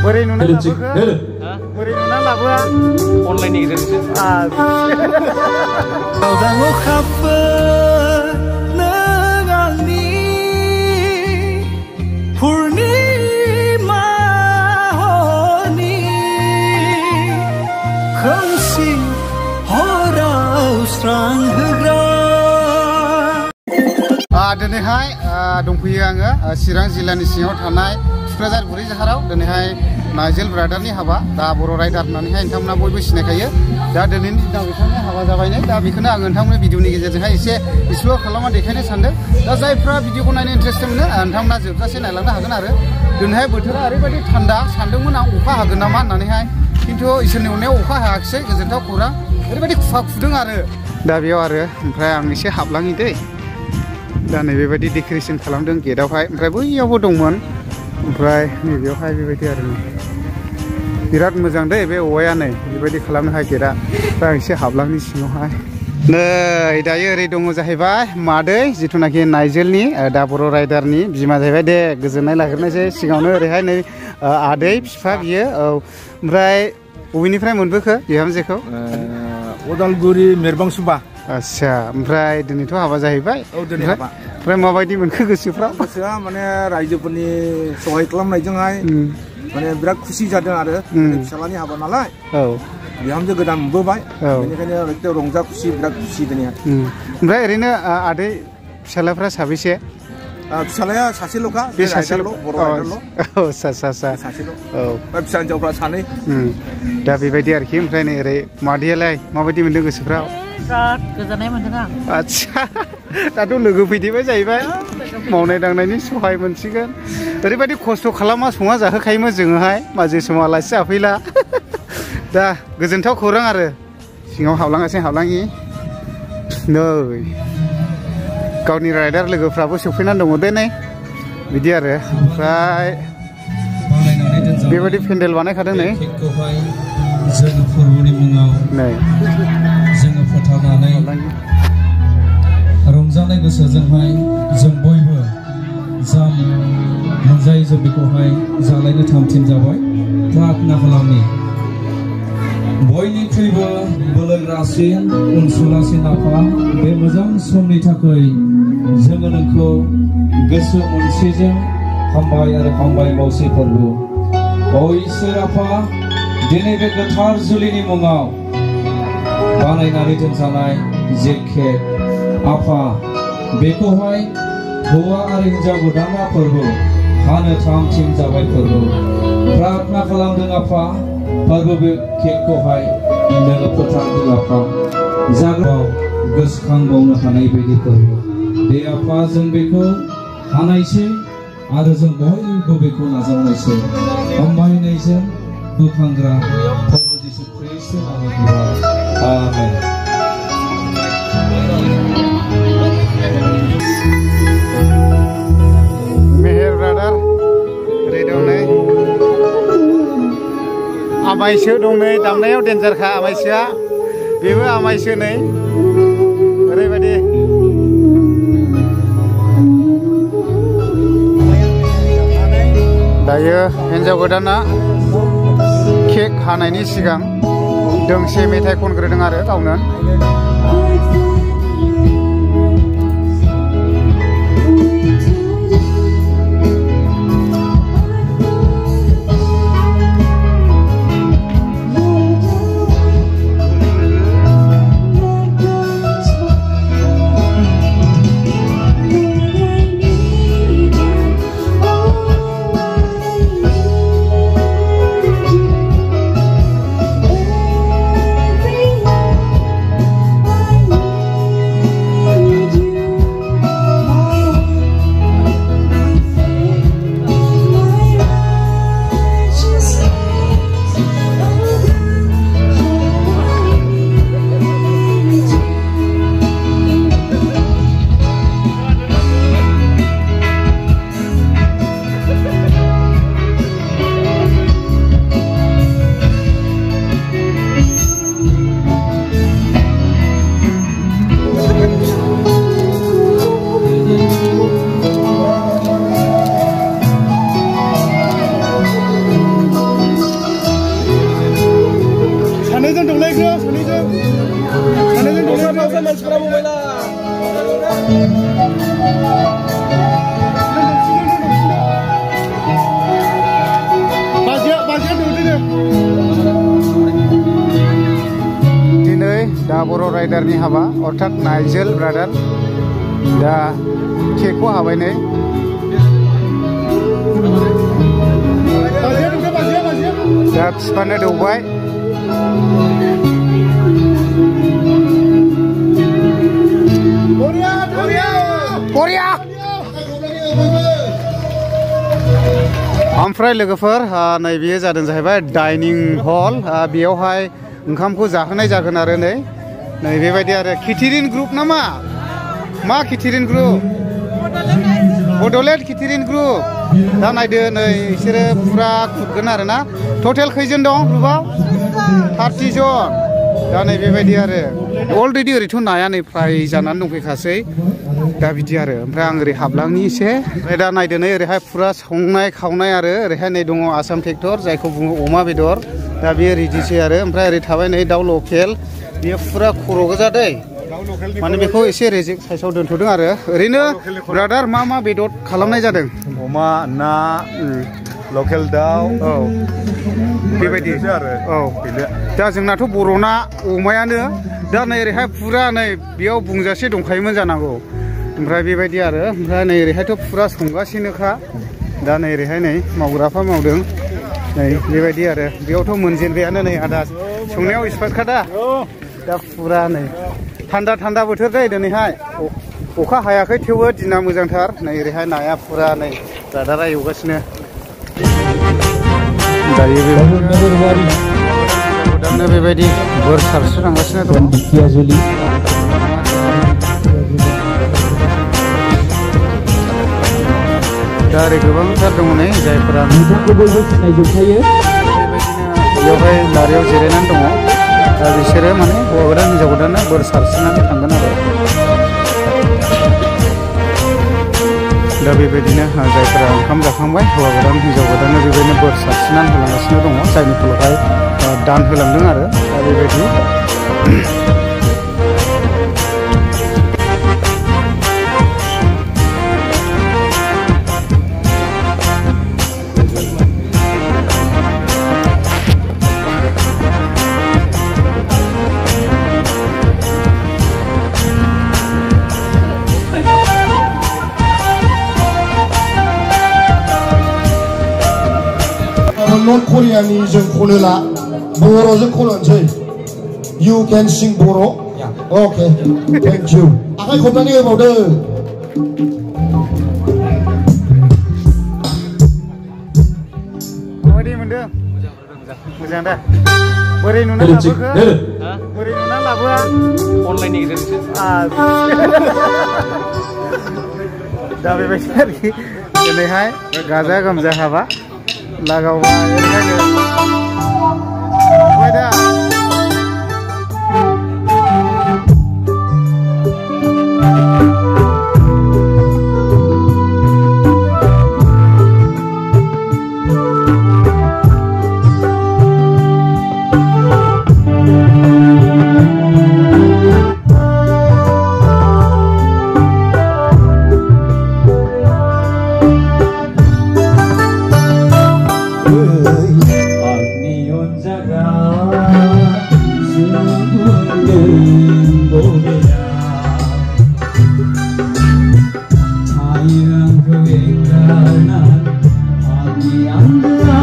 बोरै नुना लाबोखो बोरै नुना लाबोआ अनलाइननि गेजेरजों दिनैहाय दंफैयो आङो चिरां जिल्लानि सिङाव थानाय थुक्राझार बुरै जाहाराव दिनैहाय नाइजेल ब्रादारनि हाबा दा बर' राइडार होननानैहाय नोंथांमोना बयबो सिनायखायो दा दिनैनि दिनाव बिथांनि हाबा जाबायनो दा बेखौनो आं नोंथांमोननि भिडिअनि गेजेरजोंहाय एसे एक्सप्लर खालामना देखायनो सानदों दा जायफ्रा भिडिअखौ नायनो इन्टारेस्टेड मोनो नोंथांमोना जोबजासे नायलांनो हागोन आरो दिनैहाय बोथोरा ओरैबायदि थान्दा सानदोंमोन आं अखा हागोन नामा होननानैहाय खिन्थु इसोरनि अननायाव अखा हायाखिसै गोजोनथाव खौरां ओरैबायदि खुवा खुदों आरो दा बेयाव आरो ओमफ्राय आं एसे हाबलाङि दै दा नैबेबायदि डेक'रेसन खालामदों गेटआवहाय ओमफ्राय बैयावबो दंमोन ओमफ्राय नैबेयावहाय बेबायदि आरो बिराद मोजां दै बे औवाया नै बेबायदि खालामनोहाय गेटआ दा एसे हाबलांनि सिङावहाय नै दायो ओरै दङ जाहैबाय मादै जिथुनाखि नाइजेलनि दा बर' राइडारनि बिमा जाहैबाय दे गोजोननाय लाग्रोनायसै सिगाङावनो ओरैहाय नै आदै बिफा बियो औ ओमफ्राय बबेनिफ्राय मोनबोखो बिहामजोखौ उदालगुरि मेरबांसुबा आच्छा ओमफ्राय दिनैथ' हाबा जाहैबाय ओमफ्राय माबायदि मोनखो गोसोफ्रा गोसोआ माने रायजोफोरनि सहाय खालामनायजोंहाय माने बिराद खुसि जादों आरो फिसालानि हाबा नालाय औ बिहामजो गोदान मोनबोबाय बेनिखायनो एकदम रंजा खुसि बिराद खुसि दिनै ओमफ्राय ओरैनो आदै फिसालाफ्रा साबैसे फिसालाया सासेल'खा बे सासेल' बर' राइडारल' औ सासेल' औ फिसा हिन्जावफ्रा सानै दा बेबायदि आरोखि ओमफ्राय नै ओरै मादैयालाय माबायदि मोनदों गोसोफ्राव बिराद गोजोननाय मोनदों आं आच्छा दाथ' लोगो फैदेरबाय जाहैबाय मावनाय दांनायनि सहाय मोनसिगोन ओरैबायदि खस्थ' खालामा संना जाहोखायोमोन जोङोहाय माजे समाव आलासि जाफैला दा गोजोनथाव खौरां आरो सिङाव हाबलाङि नै गावनि राइडार लोगोफ्राबो सफैनानै दङ दे नै बिदि आरो ओमफ्राय बेबायदि पेन्डेल बानायखादों नै जोङो फोरबोनि मुङाव नै जोङो फोथारनानै रंजानाय गोसोजोंहाय जों बयबो जा मोनजायो जों बेखौहाय जालायनो थाम-थिम जाबाय प्रार्थना खालामनि बयनिख्रुइबो बोलोगोरासिन अनसुलासिन आफा बे मोजां समनि थाखाय जोङो नोंखौ गोसो मोनसेजों हामबाय आरो हामबाय बावसै फोरबो अ इसोर आफा दिनै बे गोथार जुलिनि मुङाव बानायनानै दोनजानाय जे केक आफा बेखौहाय हौवा आरो हिन्जाव गोदाना फोरबो हानो थाम-थिम जाबाय फोरबो प्रार्थना खालामदों आफा फोरबो बे केकखौहाय नोङो फोथारदों आफा जागाव गोसोखांबावनो हानाय बायदि फोरबो दे आफा जों बेखौ हानायसै आरो जों बयबो बेखौ नाजावनायसै हामबायनायजों बोखांग्रा फोरबो जिसु ख्रीष्ट आमेन मेहेर ब्रादार ओरै दं नै आमायसो दं नै दामनायाव डेन्जारखा आमायसोआ बेबो आमायसो नै ओरैबायदि दायो हिन्जाव गोदाना केक हानायनि सिगां दोंसे मेथाइ खनग्रोदों आरो गावनो राइडारनि हाबा अर्थात नाइजेल ब्रादार दा केकखौ हाबाय नै दा बिफानो दौबाय बरिया ओमफ्राय लोगोफोर नैबेयो जादों जाहैबाय डाइनिं हल बेयावहाय ओंखामखौ जाहोनाय जागोन आरो नै बेबायदि आरो केटारिं ग्रुप नामा मा catering group Bodoland catering group दा नायदो नै बिसोरो फुरा खुरगोन आरो ना टटेल खैजन दं ग्रुपआव 30 जन दा नै बेबायदि आरो अलरेडि ओरैथ' नाया नै फ्राय जानानै दंफैखासै दा बिदि आरो ओमफ्राय आं ओरै हाबलांनि एसे ओमफ्राय दा नायदो नै ओरैहाय फुरा संनाय खावनाय आरो ओरैहाय नै दङ आसाम ट्रेक्टर जायखौ बुङो अमा बेदर दा बेयो रेडिसै आरो ओमफ्राय ओरै थाबाय नै दाउ लकेल बेयो फुरा खर' गोजा दै माने बेखौ एसे रेजेक साइजआव दोनथ'दों आरो ओरैनो ब्रादार मा मा बेदर खालामनाय जादों अमा ना लकेल दाउ औ बेबायदि आरो औ दा जोंनाथ' बर'ना अमायानो दा नै ओरैहाय फुरा नै बेयाव बुंजासे दंखायोमोन जानांगौ ओमफ्राय बेबायदि आरो ओमफ्राय नै ओरैहायथ' फुरा संगासिनोखा दा नै ओरैहाय नै मावग्राफ्रा मावदों नै बेबायदि आरो बेयावथ' मोनजेनबायानो नै आदा संनायाव एक्सपार्टखा दा फुरा नै थान्दा बोथोर दै दिनैहाय अखा हायाखै थेवबो दिना मोजांथार नै ओरैहाय नाया फुरा नै ब्रादारा एवगासिनो दायो बेबायदि बोर सारस्रिलांगासिनो दं दा ओरै गोबांथार दङ नै जायफोरा बेबायदिनो बेयावहाय लारियाव जिरायनानै दङ दा बिसोरो माने हौवा गोदान हिन्जाव गोदाननो बोर सारस्रिनानै थांगोन आरो दा बेबायदिनो जायफोरा ओंखाम जाखांबाय हौवा गोदान हिन्जाव गोदाननो बेबायदिनो बोर सारस्रिनानै होलांगासिनो दङ जायनि फल'हाय दान होलांदों आरो दा बेबायदि North Koreani जों खनोला बर'जों खननोसै You can sing boro? Yeah. Okay. Thank you. आखाइ खबनानै होबावदो. माबायदि मोनदों? मोजां दा? बोरै नुना लाबोखो? बोरै नुना लाबोआ? अनलाइननि गेजेरजोंसो. दा बेबायदि आरोखि दिनैहाय गाजा गोमजा हाबा लागावबाय ओरैहायनो ओमफ्राय दा Ayang kewekanan hati anda